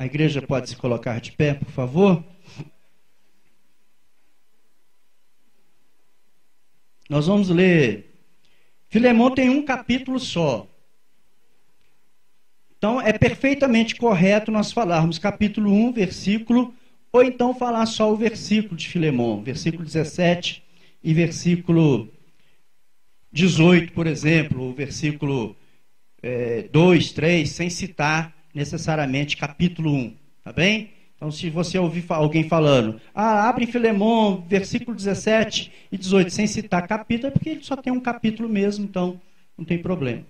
A igreja pode se colocar de pé, por favor? Nós vamos ler. Filemão tem um capítulo só. Então, é perfeitamente correto nós falarmos capítulo 1, versículo, ou então falar só o versículo de Filemão, versículo 17 e versículo 18, por exemplo, o versículo 2, 3, sem citar necessariamente capítulo 1, tá bem? Então, se você ouvir alguém falando, abre Filemão, versículo 17 e 18, sem citar capítulo, é porque ele só tem um capítulo mesmo, então não tem problema.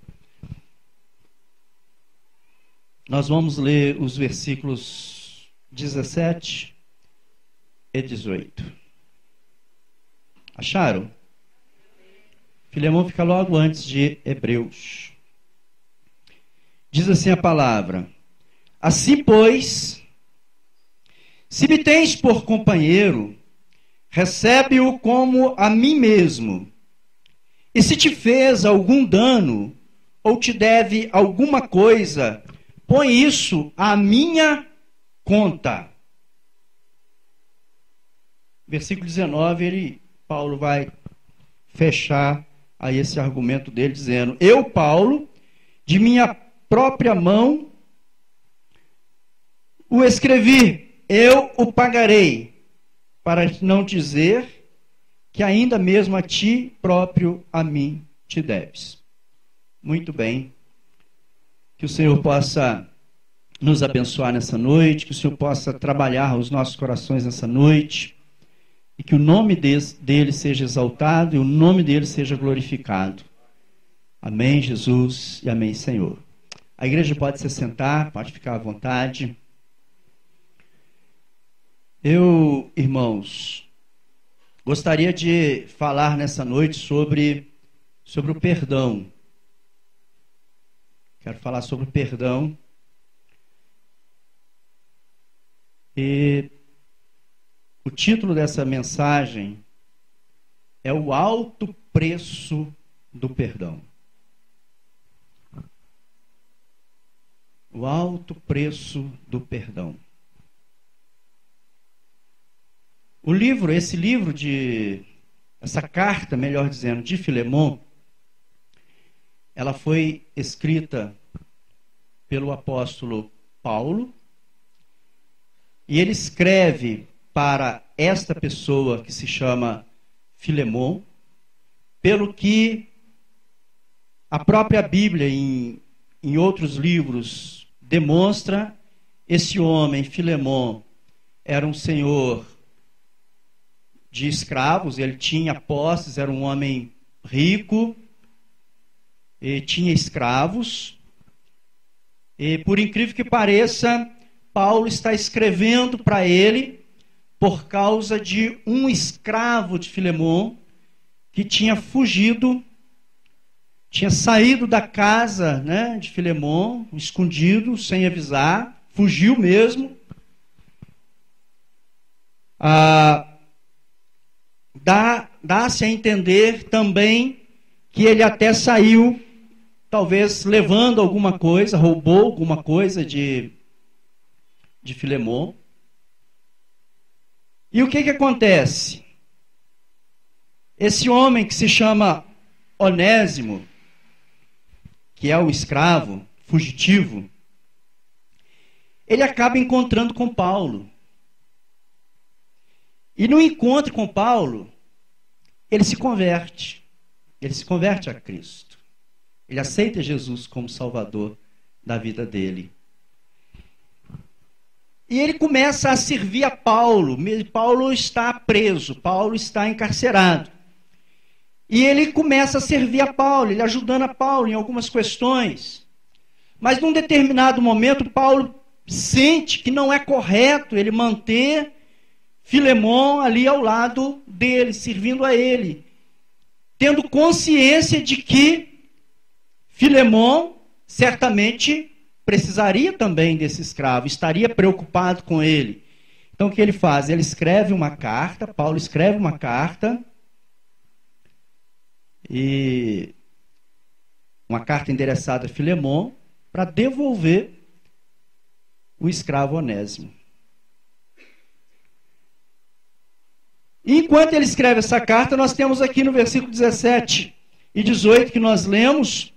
Nós vamos ler os versículos 17 e 18. Acharam? Filemão fica logo antes de Hebreus. Diz assim a palavra: assim, pois, se me tens por companheiro, recebe-o como a mim mesmo. E se te fez algum dano, ou te deve alguma coisa, põe isso à minha conta. Versículo 19, Paulo vai fechar aí esse argumento dele, dizendo: eu, Paulo, de minha própria mão o escrevi, eu o pagarei, para não dizer que ainda mesmo a ti próprio, a mim, te deves. Muito bem. Que o Senhor possa nos abençoar nessa noite, que o Senhor possa trabalhar os nossos corações nessa noite, e que o nome dele seja exaltado e o nome dele seja glorificado. Amém, Jesus, e amém, Senhor. A igreja pode se sentar, pode ficar à vontade. Eu, irmãos, gostaria de falar nessa noite sobre o perdão. Quero falar sobre o perdão. E o título dessa mensagem é o alto preço do perdão. O alto preço do perdão. Essa carta, melhor dizendo, de Filemão, ela foi escrita pelo apóstolo Paulo, e ele escreve para esta pessoa que se chama Filemão, pelo que a própria Bíblia, em outros livros, demonstra. Esse homem, Filemão, era um senhor de escravos, ele tinha posses, era um homem rico, e tinha escravos, e por incrível que pareça, Paulo está escrevendo para ele por causa de um escravo de Filemão que tinha fugido, tinha saído da casa, né, de Filemão, escondido, sem avisar, fugiu mesmo. Dá-se a entender também que ele até saiu, talvez levando alguma coisa, roubou alguma coisa de Filemão. E o que acontece? Esse homem que se chama Onésimo, que é o escravo fugitivo, ele acaba encontrando com Paulo. E no encontro com Paulo, ele se converte. Ele se converte a Cristo. Ele aceita Jesus como Salvador da vida dele. E ele começa a servir a Paulo. Paulo está preso, Paulo está encarcerado. E ele começa a servir a Paulo, ele ajudando a Paulo em algumas questões. Mas num determinado momento, Paulo sente que não é correto ele manter Filemão ali ao lado dele, servindo a ele, tendo consciência de que Filemão certamente precisaria também desse escravo, estaria preocupado com ele. Então o que ele faz? Ele escreve uma carta, Paulo escreve uma carta, e uma carta endereçada a Filemão, para devolver o escravo Onésimo. Enquanto ele escreve essa carta, nós temos aqui no versículo 17 e 18 que nós lemos,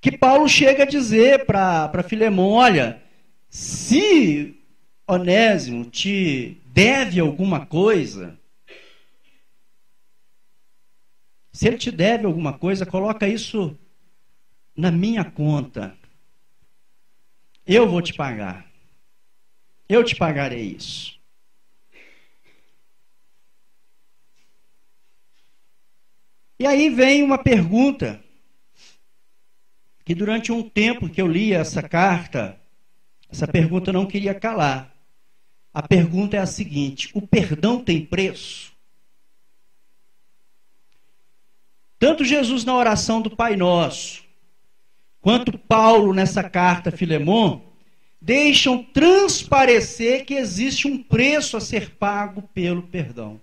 que Paulo chega a dizer para Filemão, olha, se Onésimo te deve alguma coisa, se ele te deve alguma coisa, coloca isso na minha conta. Eu vou te pagar. Eu te pagarei isso. E aí vem uma pergunta, que durante um tempo que eu li essa carta, essa pergunta não queria calar. A pergunta é a seguinte: o perdão tem preço? Tanto Jesus na oração do Pai Nosso, quanto Paulo nessa carta a Filemão, deixam transparecer que existe um preço a ser pago pelo perdão.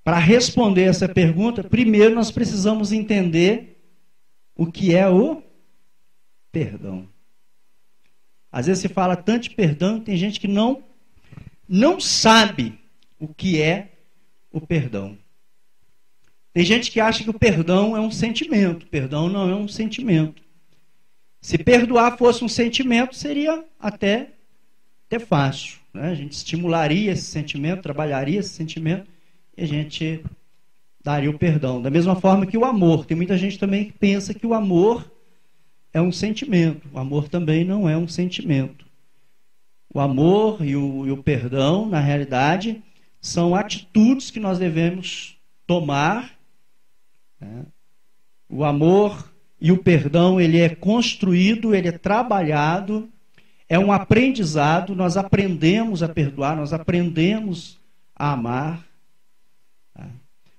Para responder essa pergunta, primeiro nós precisamos entender o que é o perdão. Às vezes se fala tanto de perdão e tem gente que não sabe o que é o perdão. Tem gente que acha que o perdão é um sentimento. O perdão não é um sentimento. Se perdoar fosse um sentimento, seria até fácil, né? A gente estimularia esse sentimento, trabalharia esse sentimento, e a gente daria o perdão. Da mesma forma que o amor. Tem muita gente também que pensa que o amor é um sentimento. O amor também não é um sentimento. O amor e o perdão, na realidade, são atitudes que nós devemos tomar, né? O amor e o perdão, ele é construído, ele é trabalhado, é um aprendizado. Nós aprendemos a perdoar, nós aprendemos a amar.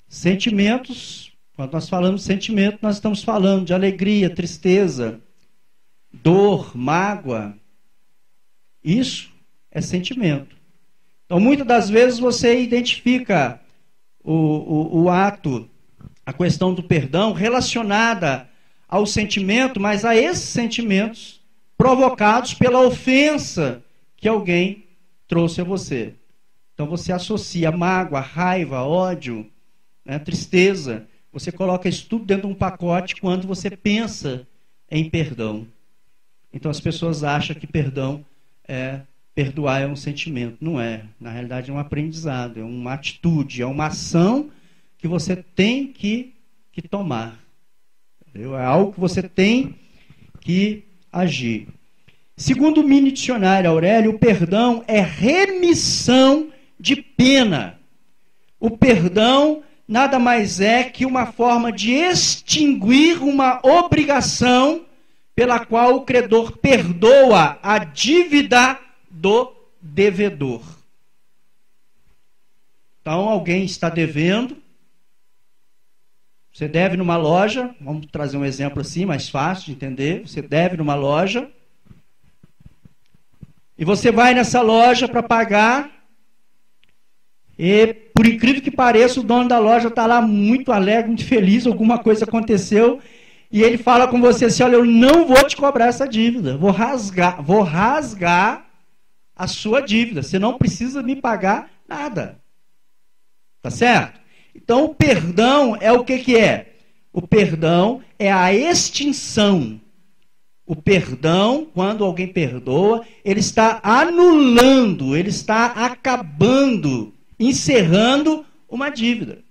Sentimentos, quando nós falamos de sentimento, nós estamos falando de alegria, tristeza, dor, mágoa. Isso é sentimento. Então, muitas das vezes você identifica o ato, a questão do perdão relacionada ao sentimento, mas a esses sentimentos provocados pela ofensa que alguém trouxe a você. Então você associa mágoa, raiva, ódio, né, tristeza, você coloca isso tudo dentro de um pacote quando você pensa em perdão. Então as pessoas acham que perdoar é um sentimento. Não é. Na realidade é um aprendizado, é uma atitude, é uma ação que você tem que tomar. Entendeu? É algo que você tem que agir. Segundo o mini dicionário Aurélio, o perdão é remissão de pena. O perdão nada mais é que uma forma de extinguir uma obrigação pela qual o credor perdoa a dívida do devedor. Então, alguém está devendo, você deve numa loja, vamos trazer um exemplo assim, mais fácil de entender, você deve numa loja, e você vai nessa loja para pagar, e por incrível que pareça, o dono da loja está lá muito alegre, muito feliz, alguma coisa aconteceu, e ele fala com você assim: olha, eu não vou te cobrar essa dívida, vou rasgar a sua dívida, você não precisa me pagar nada. Tá certo? Então o perdão é o que é? O perdão é a extinção. O perdão, quando alguém perdoa, ele está anulando, ele está acabando, encerrando uma dívida.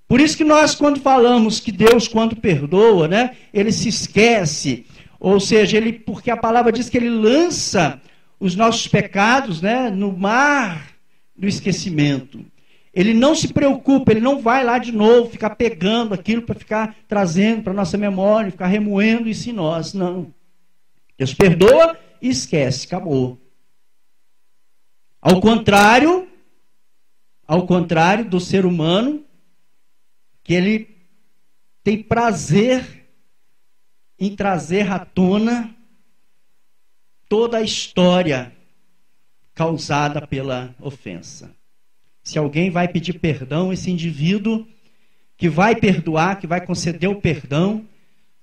Por isso que nós, quando falamos que Deus, quando perdoa, né, ele se esquece, ou seja, porque a palavra diz que ele lança os nossos pecados, né, no mar do esquecimento. Ele não se preocupa, ele não vai lá de novo ficar pegando aquilo para ficar trazendo para a nossa memória, ficar remoendo isso em nós. Não. Deus perdoa e esquece, acabou. Ao contrário do ser humano, que ele tem prazer em trazer à tona toda a história causada pela ofensa. Se alguém vai pedir perdão, esse indivíduo que vai perdoar, que vai conceder o perdão,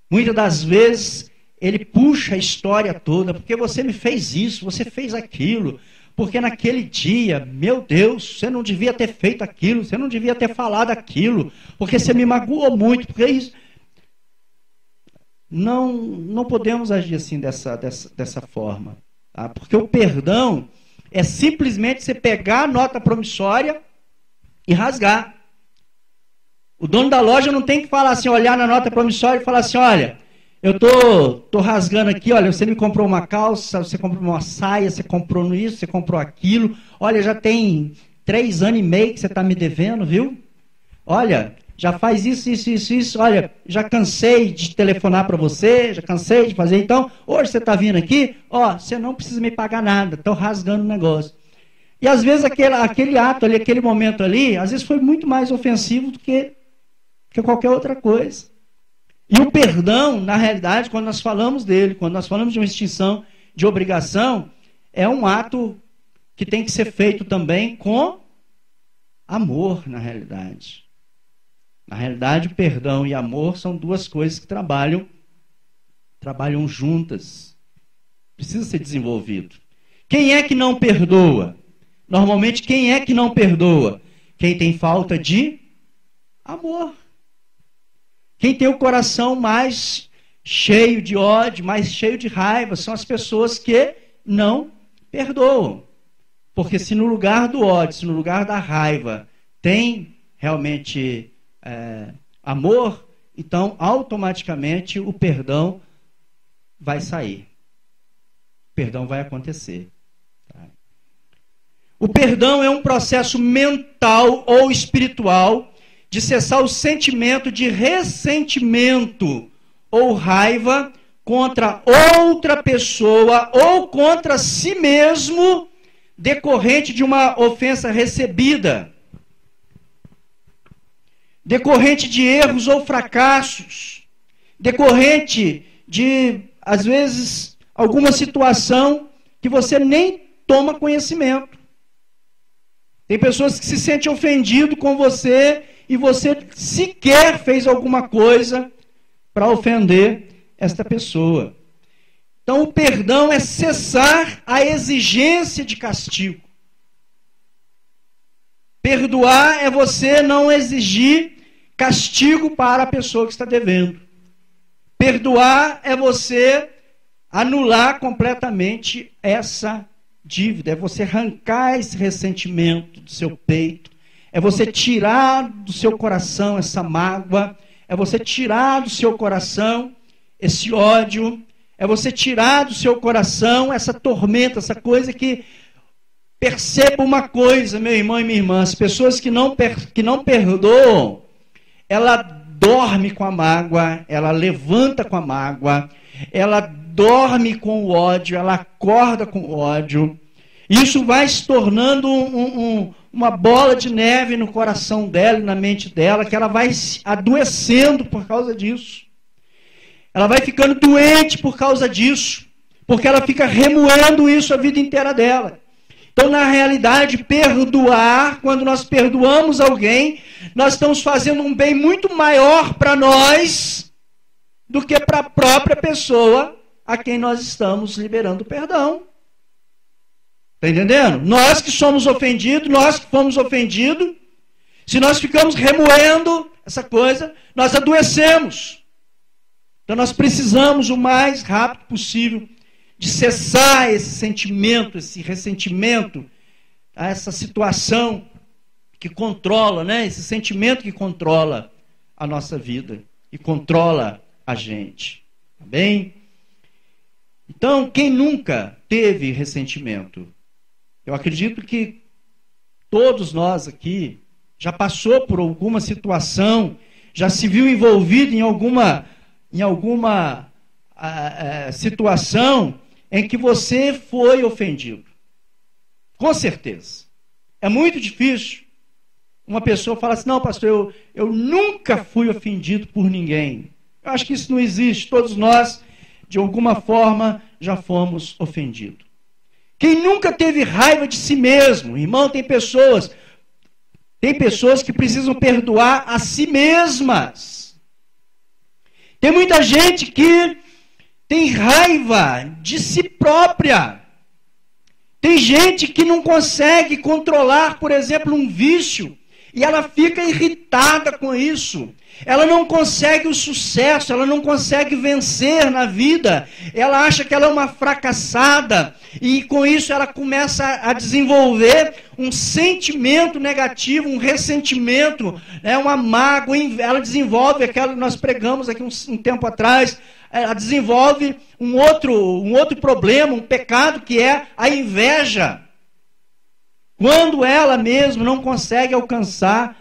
muitas das vezes ele puxa a história toda, porque você me fez isso, você fez aquilo, porque naquele dia, meu Deus, você não devia ter feito aquilo, você não devia ter falado aquilo, porque você me magoou muito, porque isso... Não podemos agir assim dessa forma, tá? Porque o perdão é simplesmente você pegar a nota promissória e rasgar. O dono da loja não tem que falar assim, olhar na nota promissória e falar assim, olha, eu tô rasgando aqui, olha, você me comprou uma calça, você comprou uma saia, você comprou isso, você comprou aquilo, olha, já tem 3 anos e meio que você está me devendo, viu? Olha, já faz isso, olha, já cansei de telefonar para você, já cansei de fazer, então, hoje você está vindo aqui, ó, você não precisa me pagar nada, estou rasgando o negócio. E às vezes aquele ato ali, aquele momento ali, às vezes foi muito mais ofensivo do que qualquer outra coisa. E o perdão, na realidade, quando nós falamos dele, quando nós falamos de uma extinção de obrigação, é um ato que tem que ser feito também com amor, na realidade. Na realidade, perdão e amor são duas coisas que trabalham juntas. Precisa ser desenvolvido. Quem é que não perdoa? Normalmente, quem é que não perdoa? Quem tem falta de amor. Quem tem o coração mais cheio de ódio, mais cheio de raiva, são as pessoas que não perdoam. Porque se no lugar do ódio, se no lugar da raiva, tem realmente amor, então automaticamente o perdão vai sair. O perdão vai acontecer. Tá? O perdão é um processo mental ou espiritual de cessar o sentimento de ressentimento ou raiva contra outra pessoa ou contra si mesmo, decorrente de uma ofensa recebida, decorrente de erros ou fracassos, decorrente de, às vezes, alguma situação que você nem toma conhecimento. Tem pessoas que se sentem ofendidas com você e você sequer fez alguma coisa para ofender esta pessoa. Então, o perdão é cessar a exigência de castigo. Perdoar é você não exigir castigo para a pessoa que está devendo. Perdoar é você anular completamente essa dívida, é você arrancar esse ressentimento do seu peito, é você tirar do seu coração essa mágoa, é você tirar do seu coração esse ódio, é você tirar do seu coração essa tormenta, essa coisa que... Perceba uma coisa, meu irmão e minha irmã, as pessoas que não perdoam, ela dorme com a mágoa, ela levanta com a mágoa, ela dorme com o ódio, ela acorda com o ódio. Isso vai se tornando uma bola de neve no coração dela e na mente dela, que ela vai adoecendo por causa disso. Ela vai ficando doente por causa disso, porque ela fica remoendo isso a vida inteira dela. Então, na realidade, perdoar, quando nós perdoamos alguém, nós estamos fazendo um bem muito maior para nós do que para a própria pessoa a quem nós estamos liberando perdão. Está entendendo? Nós que somos ofendidos, nós que fomos ofendidos, se nós ficamos remoendo essa coisa, nós adoecemos. Então, nós precisamos o mais rápido possível de cessar esse sentimento, esse ressentimento, essa situação que controla, né? Esse sentimento que controla a nossa vida e controla a gente. Tá bem? Então, quem nunca teve ressentimento? Eu acredito que todos nós aqui já passou por alguma situação, já se viu envolvido em alguma situação em que você foi ofendido. Com certeza. É muito difícil uma pessoa falar assim, não, pastor, eu nunca fui ofendido por ninguém. Eu acho que isso não existe. Todos nós, de alguma forma, já fomos ofendidos. Quem nunca teve raiva de si mesmo? Irmão, tem pessoas que precisam perdoar a si mesmas. Tem muita gente que tem raiva de si própria. Tem gente que não consegue controlar, por exemplo, um vício, e ela fica irritada com isso. Ela não consegue o sucesso, ela não consegue vencer na vida. Ela acha que ela é uma fracassada, e com isso ela começa a desenvolver um sentimento negativo, um ressentimento, uma mágoa. Ela desenvolve aquela que nós pregamos aqui um tempo atrás. Ela desenvolve um outro problema, um pecado, que é a inveja. Quando ela mesma não consegue alcançar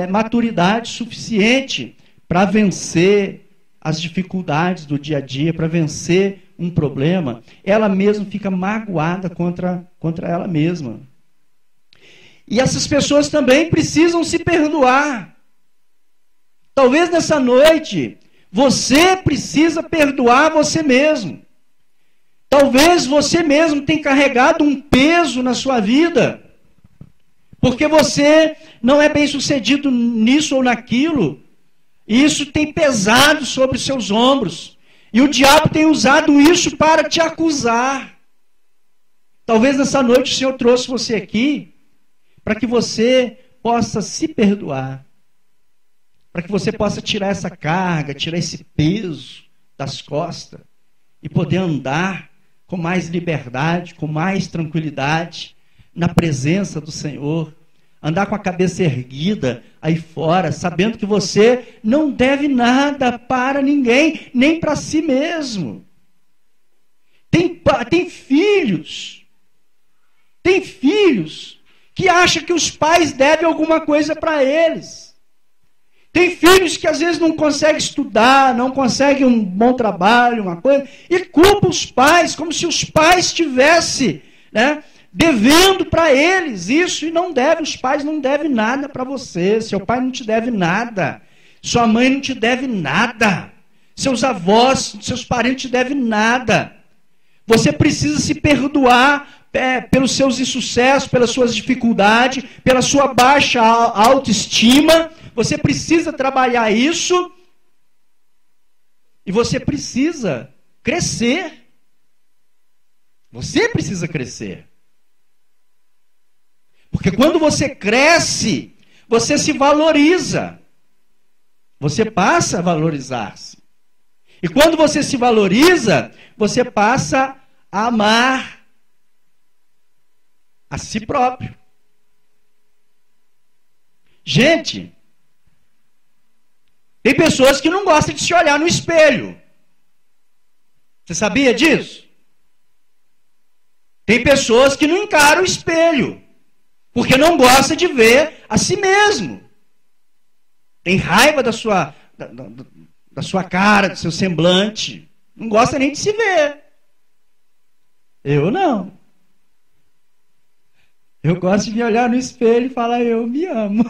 maturidade suficiente para vencer as dificuldades do dia a dia, para vencer um problema, ela mesma fica magoada contra ela mesma. E essas pessoas também precisam se perdoar. Talvez nessa noite você precisa perdoar você mesmo. Talvez você mesmo tenha carregado um peso na sua vida, porque você não é bem sucedido nisso ou naquilo, e isso tem pesado sobre os seus ombros, e o diabo tem usado isso para te acusar. Talvez nessa noite o Senhor trouxe você aqui para que você possa se perdoar, para que você possa tirar essa carga, tirar esse peso das costas e poder andar com mais liberdade, com mais tranquilidade na presença do Senhor. Andar com a cabeça erguida aí fora, sabendo que você não deve nada para ninguém, nem para si mesmo. Tem filhos que acham que os pais devem alguma coisa para eles. Tem filhos que às vezes não conseguem estudar, não conseguem um bom trabalho, uma coisa, e culpam os pais, como se os pais estivessem, devendo para eles isso, e não deve. Os pais não devem nada para você. Seu pai não te deve nada, sua mãe não te deve nada, seus avós, seus parentes te devem nada. Você precisa se perdoar pelos seus insucessos, pelas suas dificuldades, pela sua baixa autoestima. Você precisa trabalhar isso, e você precisa crescer. Você precisa crescer. Porque quando você cresce, você se valoriza. Você passa a valorizar-se. E quando você se valoriza, você passa a amar a si próprio. Gente, tem pessoas que não gostam de se olhar no espelho. Você sabia disso? Tem pessoas que não encaram o espelho, porque não gosta de ver a si mesmo. Tem raiva da sua cara, do seu semblante. Não gosta nem de se ver. Eu não. Eu gosto de me olhar no espelho e falar: eu me amo.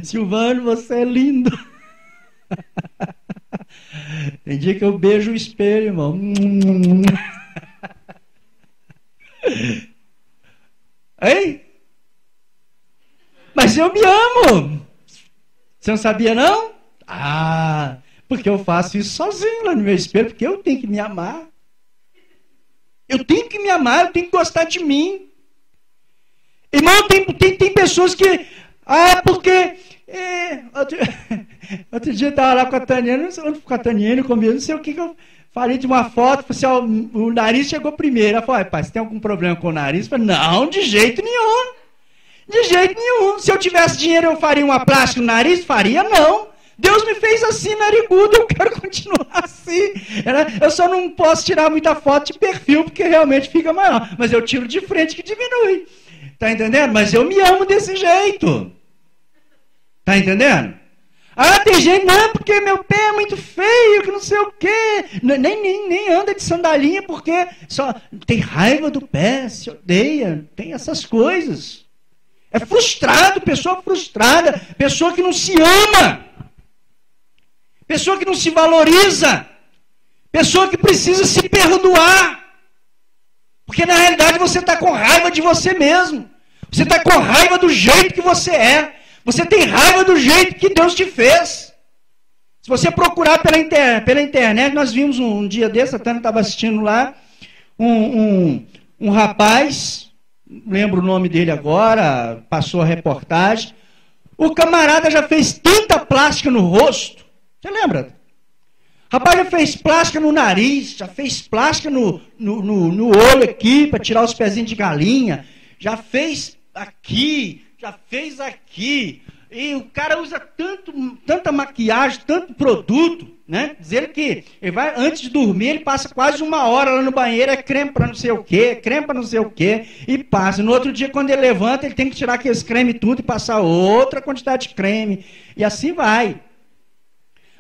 Silvano, você é lindo. Tem dia que eu beijo o espelho, irmão. Hein? Mas eu me amo. Você não sabia, não? Porque eu faço isso sozinho lá no meu espelho, porque eu tenho que me amar. Eu tenho que me amar, eu tenho que gostar de mim. Irmão, tem pessoas que... porque... Outro dia eu estava lá com a Taniana, com a Taniana comigo, não sei o que eu falei de uma foto, falei assim, o nariz chegou primeiro. Ela falou: pai, você tem algum problema com o nariz? Eu falei: não, de jeito nenhum. De jeito nenhum. Se eu tivesse dinheiro, eu faria uma plástica no nariz? Faria, não. Deus me fez assim, narigudo, eu quero continuar assim. Eu só não posso tirar muita foto de perfil, porque realmente fica maior. Mas eu tiro de frente que diminui. Tá entendendo? Mas eu me amo desse jeito. Tá entendendo? Tem gente, não, porque meu pé é muito feio, que não sei o quê. Nem anda de sandalinha, porque só tem raiva do pé, se odeia, tem essas coisas. É frustrado, pessoa frustrada, pessoa que não se ama. Pessoa que não se valoriza. Pessoa que precisa se perdoar. Porque na realidade você está com raiva de você mesmo. Você está com raiva do jeito que você é. Você tem raiva do jeito que Deus te fez. Se você procurar pela internet, nós vimos um dia desse, a Tânia estava assistindo lá, um rapaz, não lembro o nome dele agora, passou a reportagem, o camarada já fez tanta plástica no rosto, você lembra? O rapaz já fez plástica no nariz, já fez plástica no olho aqui, para tirar os pezinhos de galinha, já fez aqui, já fez aqui. E o cara usa tanta maquiagem, tanto produto, né? Dizer que ele vai, antes de dormir, ele passa quase 1 hora lá no banheiro, é creme para não sei o quê, creme para não sei o quê, e passa. No outro dia, quando ele levanta, ele tem que tirar aqueles creme tudo e passar outra quantidade de creme. E assim vai.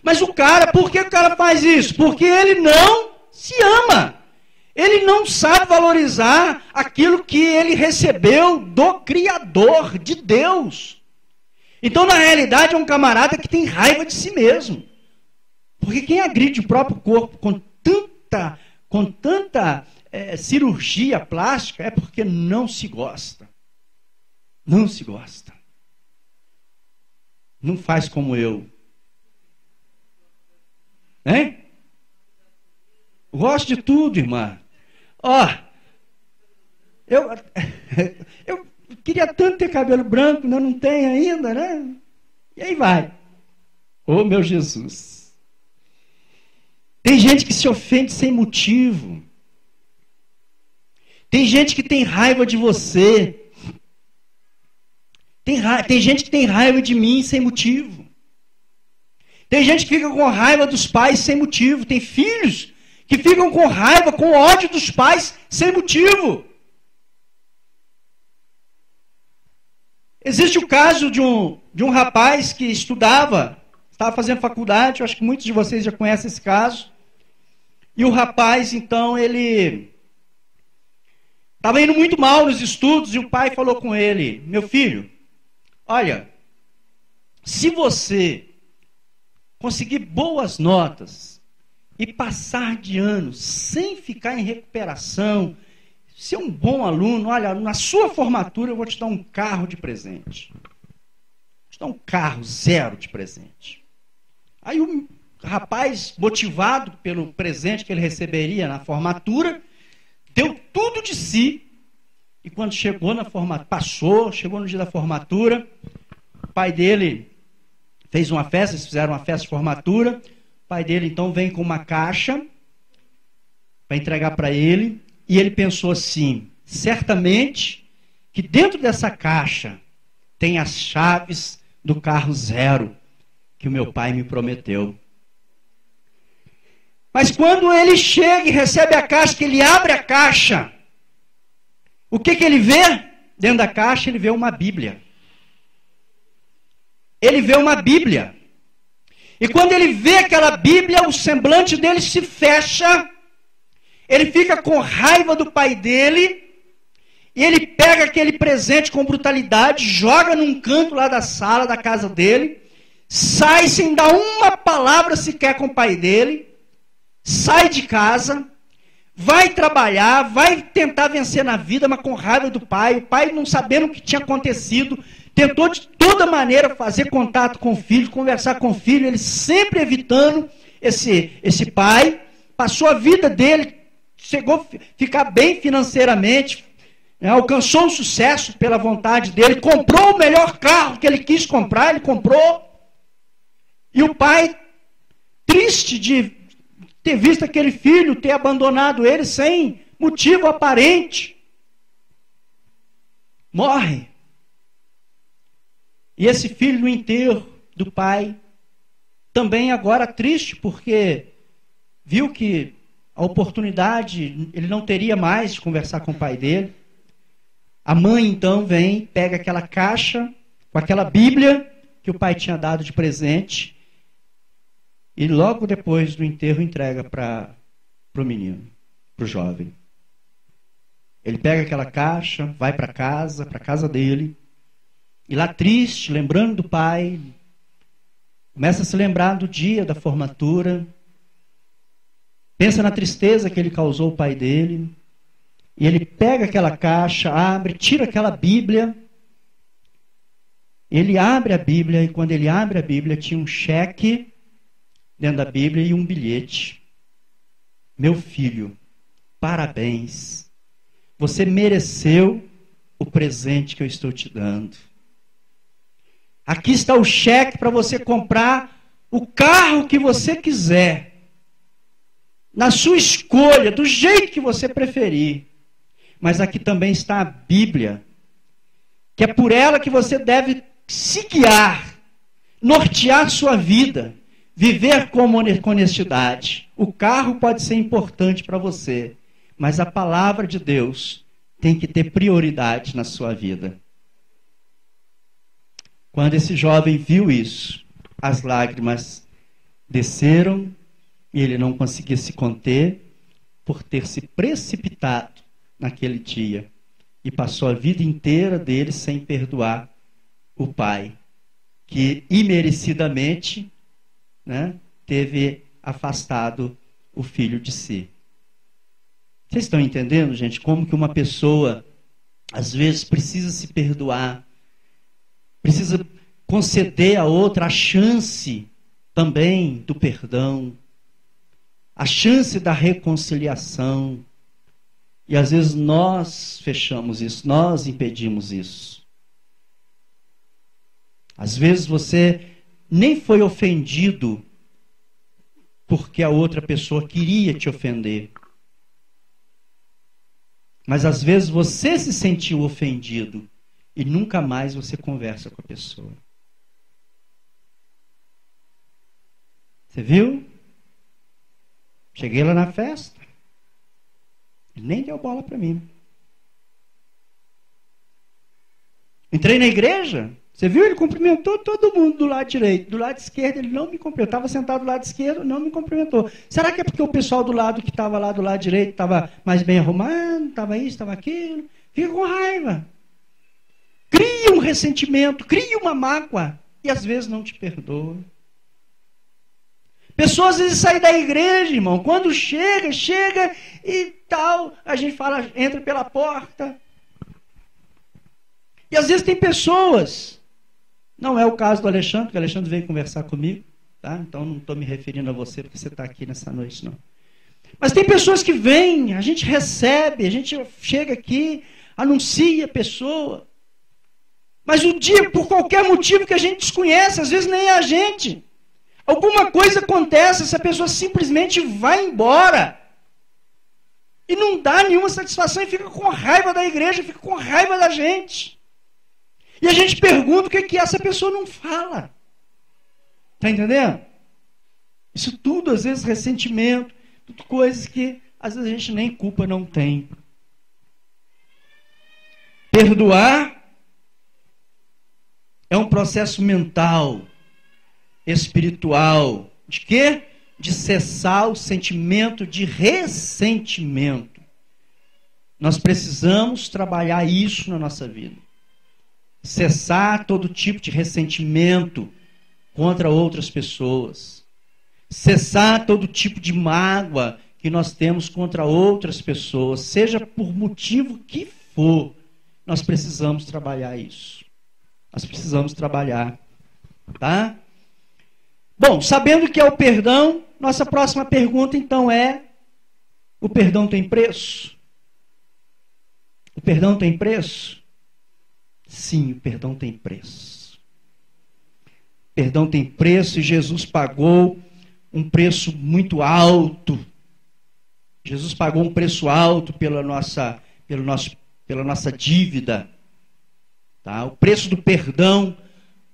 Mas o cara, por que o cara faz isso? Porque ele não se ama. Ele não sabe valorizar aquilo que ele recebeu do Criador, de Deus. Então, na realidade, é um camarada que tem raiva de si mesmo. Porque quem agride o próprio corpo com tanta cirurgia plástica é porque não se gosta. Não se gosta. Não faz como eu. Hein? Gosto de tudo, irmã. Ó, eu queria tanto ter cabelo branco, não tem ainda, né? E aí vai. Ô, meu Jesus. Tem gente que se ofende sem motivo. Tem gente que tem raiva de você. Tem gente que tem raiva de mim sem motivo. Tem gente que fica com raiva dos pais sem motivo. Tem filhos que ficam com raiva, com ódio dos pais sem motivo. Existe o caso de um rapaz que estava fazendo faculdade, eu acho que muitos de vocês já conhecem esse caso. E o rapaz, então, ele estava indo muito mal nos estudos e o pai falou com ele: meu filho, olha, se você conseguir boas notas e passar de ano sem ficar em recuperação, ser um bom aluno, olha, na sua formatura eu vou te dar um carro de presente. Vou te dar um carro 0 de presente. Aí o rapaz, motivado pelo presente que ele receberia na formatura, deu tudo de si. E quando chegou na formatura, chegou no dia da formatura, o pai dele fez uma festa, eles fizeram uma festa de formatura. O pai dele então vem com uma caixa para entregar para ele. E ele pensou assim: certamente que dentro dessa caixa tem as chaves do carro 0 que o meu pai me prometeu. Mas quando ele chega e recebe a caixa, que ele abre a caixa, o que ele vê? Dentro da caixa ele vê uma Bíblia. Ele vê uma Bíblia. E quando ele vê aquela Bíblia, o semblante dele se fecha. Ele fica com raiva do pai dele. E ele pega aquele presente com brutalidade, joga num canto lá da sala, da casa dele. Sai sem dar uma palavra sequer com o pai dele. Sai de casa. Vai trabalhar, vai tentar vencer na vida, mas com raiva do pai. O pai, não sabendo o que tinha acontecido, tentou de toda maneira fazer contato com o filho, conversar com o filho, ele sempre evitando esse pai. Passou a vida dele, chegou a ficar bem financeiramente, né, alcançou o sucesso pela vontade dele, comprou o melhor carro que ele quis comprar, ele comprou. E o pai, triste de ter visto aquele filho, ter abandonado ele sem motivo aparente, morre. E esse filho no enterro do pai, também agora triste, porque viu que a oportunidade, ele não teria mais de conversar com o pai dele. A mãe então vem, pega aquela caixa, com aquela Bíblia que o pai tinha dado de presente, e logo depois do enterro entrega para o menino, para o jovem. Ele pega aquela caixa, vai para casa dele, e lá triste, lembrando do pai, começa a se lembrar do dia da formatura, pensa na tristeza que ele causou ao pai dele, e ele pega aquela caixa, abre, tira aquela Bíblia, ele abre a Bíblia, e quando ele abre a Bíblia, tinha um cheque dentro da Bíblia e um bilhete. Meu filho, parabéns. Você mereceu o presente que eu estou te dando. Aqui está o cheque para você comprar o carro que você quiser, na sua escolha, do jeito que você preferir. Mas aqui também está a Bíblia, que é por ela que você deve se guiar, nortear sua vida, viver com honestidade. O carro pode ser importante para você, mas a palavra de Deus tem que ter prioridade na sua vida. Quando esse jovem viu isso, as lágrimas desceram e ele não conseguia se conter por ter se precipitado naquele dia e passou a vida inteira dele sem perdoar o pai, que imerecidamente, né, teve afastado o filho de si. Vocês estão entendendo, gente, como que uma pessoa às vezes precisa se perdoar, precisa conceder a outra a chance também do perdão, a chance da reconciliação. E às vezes nós fechamos isso, nós impedimos isso. Às vezes você nem foi ofendido porque a outra pessoa queria te ofender. Mas às vezes você se sentiu ofendido e nunca mais você conversa com a pessoa. Você viu? Cheguei lá na festa, ele nem deu bola para mim. Entrei na igreja, você viu? Ele cumprimentou todo mundo do lado direito. Do lado esquerdo ele não me cumprimentou. Estava sentado do lado esquerdo, não me cumprimentou. Será que é porque o pessoal do lado que estava lá do lado direito estava mais bem arrumado, estava isso, estava aquilo? Fica com raiva. Cria um ressentimento, cria uma mágoa e às vezes não te perdoa. Pessoas às vezes saem da igreja, irmão. Quando chega e tal, a gente fala, entra pela porta. E às vezes tem pessoas, não é o caso do Alexandre, porque o Alexandre veio conversar comigo, tá? Então não estou me referindo a você porque você está aqui nessa noite, não. Mas tem pessoas que vêm, a gente recebe, a gente chega aqui, anuncia a pessoa. Mas o dia, por qualquer motivo que a gente desconhece, às vezes nem é a gente. Alguma coisa acontece, essa pessoa simplesmente vai embora. E não dá nenhuma satisfação e fica com raiva da igreja, fica com raiva da gente. E a gente pergunta o que essa pessoa não fala. Está entendendo? Isso tudo, às vezes, ressentimento, tudo coisas que, às vezes, a gente nem culpa não tem. Perdoar é um processo mental, espiritual. De quê? De cessar o sentimento de ressentimento. Nós precisamos trabalhar isso na nossa vida. Cessar todo tipo de ressentimento contra outras pessoas. Cessar todo tipo de mágoa que nós temos contra outras pessoas, seja por motivo que for. Nós precisamos trabalhar isso. Nós precisamos trabalhar, tá? Bom, sabendo que é o perdão, nossa próxima pergunta então é: o perdão tem preço? O perdão tem preço? Sim, o perdão tem preço. O perdão tem preço e Jesus pagou um preço muito alto. Jesus pagou um preço alto pela nossa dívida. Tá? O preço do perdão,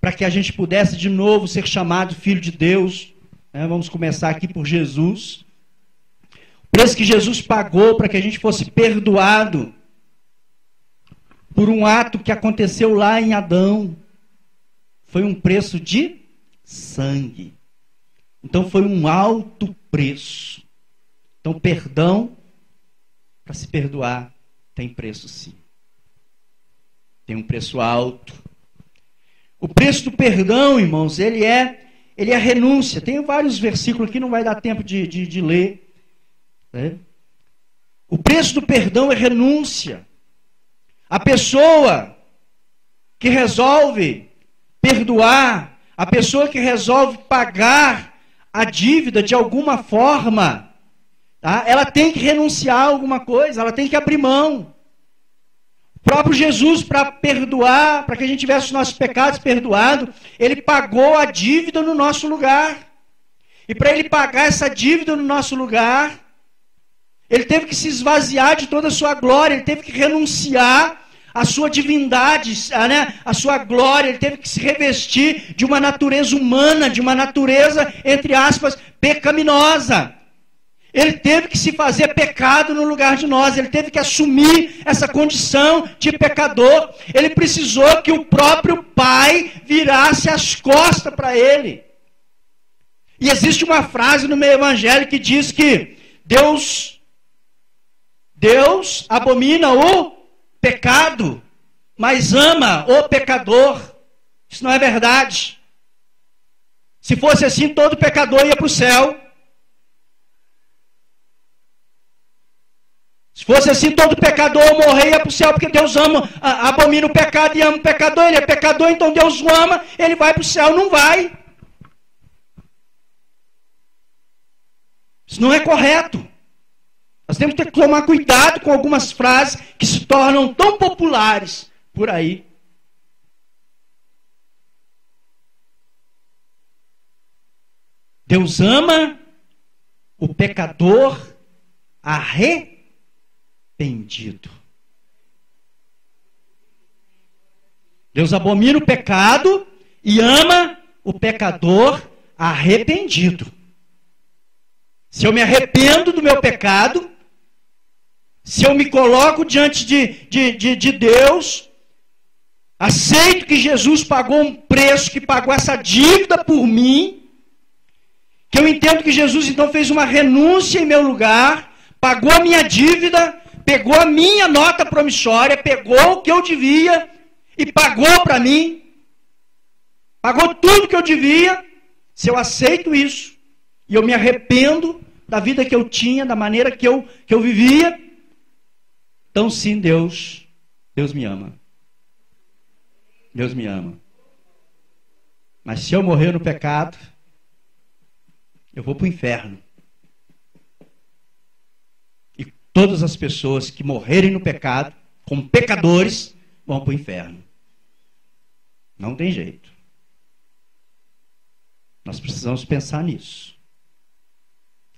para que a gente pudesse de novo ser chamado filho de Deus. Né? Vamos começar aqui por Jesus. O preço que Jesus pagou para que a gente fosse perdoado por um ato que aconteceu lá em Adão. Foi um preço de sangue. Então foi um alto preço. Então perdão, para se perdoar, tem preço sim. Tem um preço alto. O preço do perdão, irmãos, ele é renúncia. Tem vários versículos aqui, não vai dar tempo de ler. Né? O preço do perdão é renúncia. A pessoa que resolve perdoar, a pessoa que resolve pagar a dívida de alguma forma, tá? Ela tem que renunciar a alguma coisa, ela tem que abrir mão. O próprio Jesus, para perdoar, para que a gente tivesse os nossos pecados perdoados, ele pagou a dívida no nosso lugar. E para ele pagar essa dívida no nosso lugar, ele teve que se esvaziar de toda a sua glória, ele teve que renunciar à sua divindade, à sua glória, ele teve que se revestir de uma natureza humana, de uma natureza, entre aspas, pecaminosa. Ele teve que se fazer pecado no lugar de nós, ele teve que assumir essa condição de pecador. Ele precisou que o próprio Pai virasse as costas para ele. E existe uma frase no meio evangélico que diz que Deus abomina o pecado, mas ama o pecador. Isso não é verdade. Se fosse assim, todo pecador ia para o céu. Se fosse assim, todo pecador morrer ia para o céu, porque Deus abomina o pecado e ama o pecador. Ele é pecador, então Deus o ama, ele vai para o céu. Não vai. Isso não é correto. Nós temos que tomar cuidado com algumas frases que se tornam tão populares por aí. Deus ama o pecador arrependido. Deus abomina o pecado e ama o pecador arrependido. Se eu me arrependo do meu pecado, se eu me coloco diante de Deus, aceito que Jesus pagou um preço, que pagou essa dívida por mim, que eu entendo que Jesus então fez uma renúncia em meu lugar, pagou a minha dívida, pegou a minha nota promissória, pegou o que eu devia e pagou para mim, pagou tudo que eu devia. Se eu aceito isso, e eu me arrependo da vida que eu tinha, da maneira que eu vivia, então sim, Deus me ama. Deus me ama. Mas se eu morrer no pecado, eu vou para o inferno. E todas as pessoas que morrerem no pecado, como pecadores, vão para o inferno. Não tem jeito. Nós precisamos pensar nisso.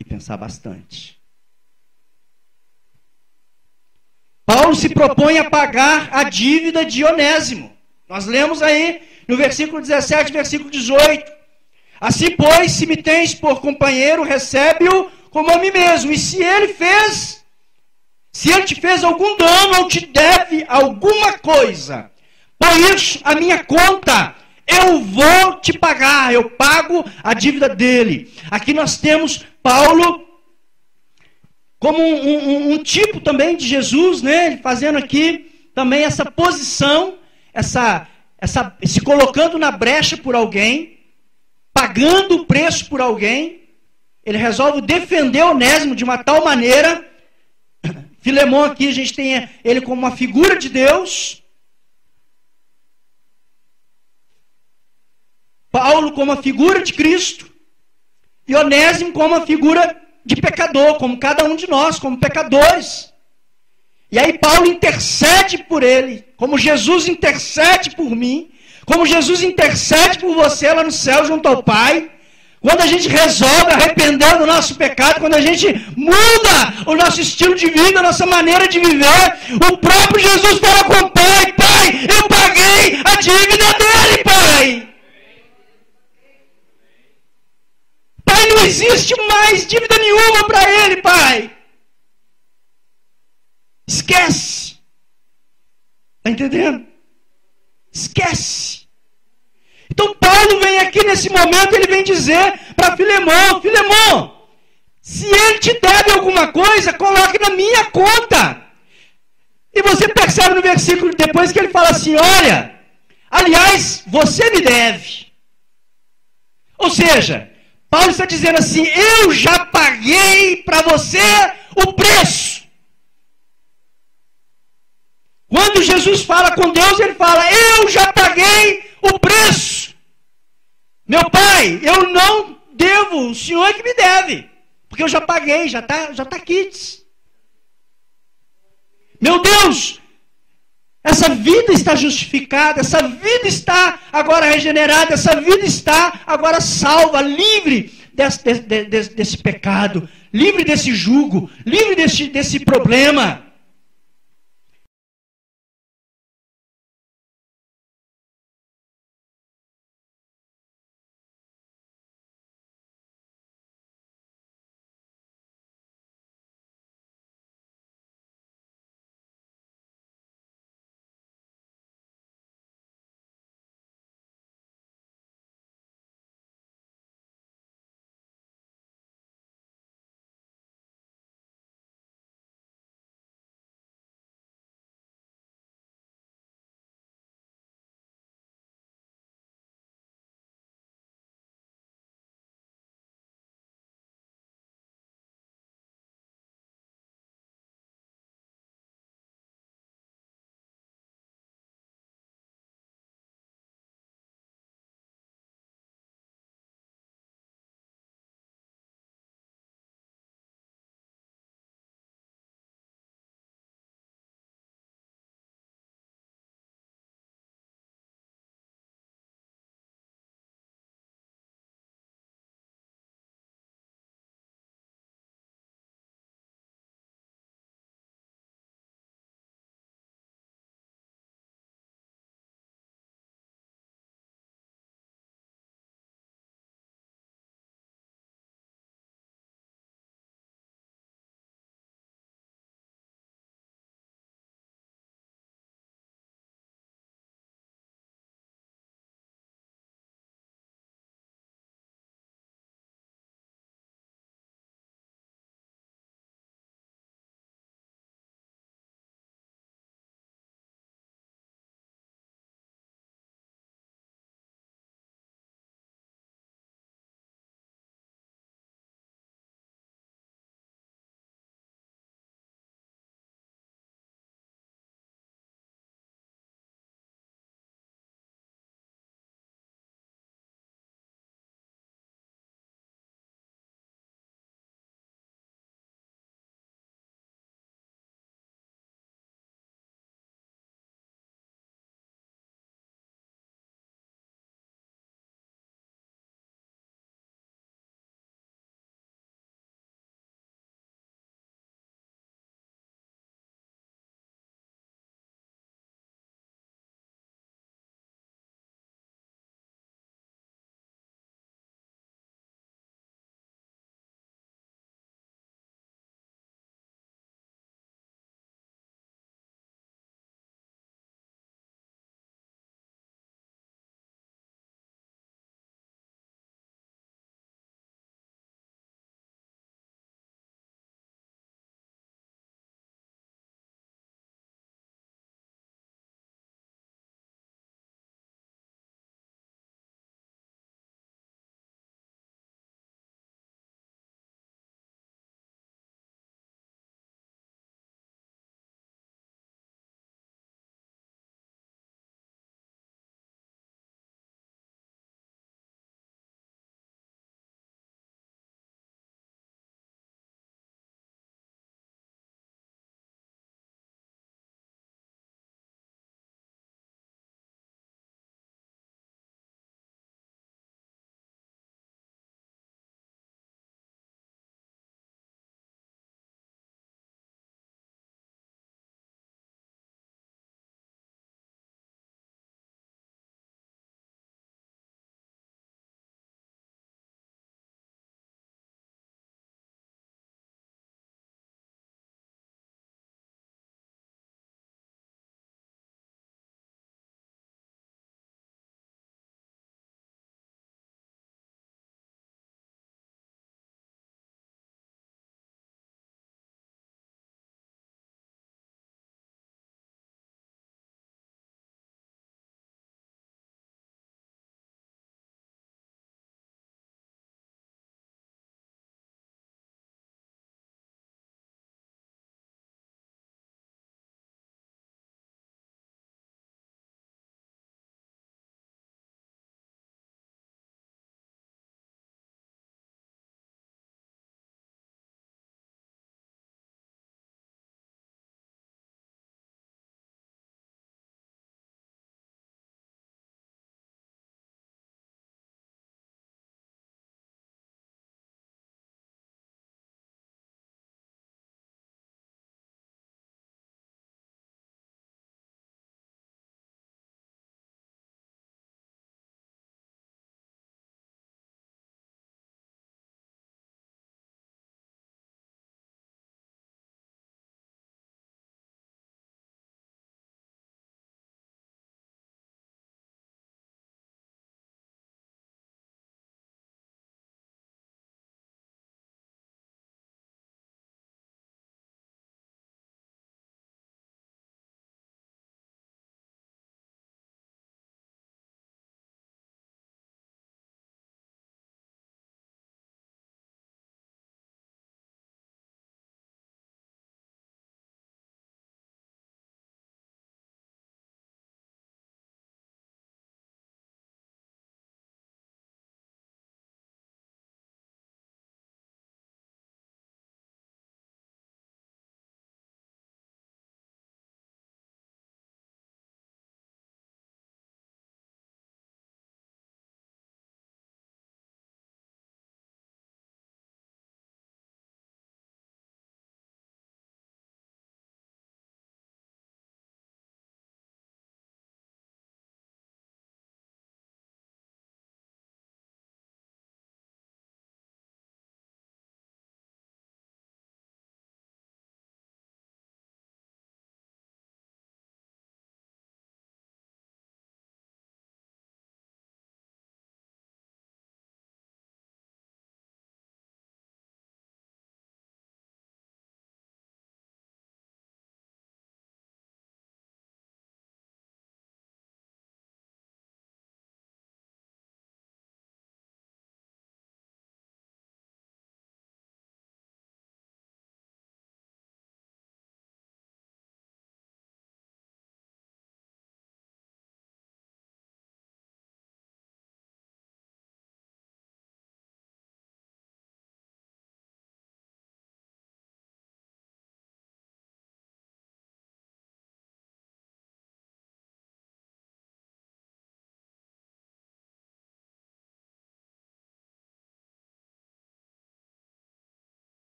E pensar bastante. Paulo se propõe a pagar a dívida de Onésimo. Nós lemos aí no versículo 17, versículo 18. Assim, pois, se me tens por companheiro, recebe-o como a mim mesmo. E se ele te fez algum dano ou te deve alguma coisa, por isso a minha conta, eu vou te pagar, eu pago a dívida dele. Aqui nós temos Paulo como um tipo também de Jesus, né? Ele fazendo aqui também essa posição, se colocando na brecha por alguém, pagando o preço por alguém. Ele resolve defender Onésimo de uma tal maneira. Filemão aqui a gente tem ele como uma figura de Deus. Paulo como a figura de Cristo. E Onésimo como a figura de pecador, como cada um de nós, como pecadores. E aí Paulo intercede por ele, como Jesus intercede por mim, como Jesus intercede por você lá no céu junto ao Pai. Quando a gente resolve arrepender do nosso pecado, quando a gente muda o nosso estilo de vida, a nossa maneira de viver, o próprio Jesus fala com o Pai: Pai, eu paguei a dívida dele, Pai. Pai, não existe mais dívida nenhuma para ele, Pai. Esquece. Está entendendo? Esquece. Então Paulo vem aqui nesse momento, ele vem dizer para Filemão: Filemão, se ele te deve alguma coisa, coloque na minha conta. E você percebe no versículo depois que ele fala assim: olha, aliás, você me deve. Ou seja, Paulo está dizendo assim: eu já paguei para você o preço. Quando Jesus fala com Deus, ele fala: eu já paguei o preço. Meu Pai, eu não devo, o Senhor é que me deve. Porque eu já paguei, já tá quites. Meu Deus, essa vida está justificada, essa vida está agora regenerada, essa vida está agora salva, livre desse pecado, livre desse jugo, livre desse problema.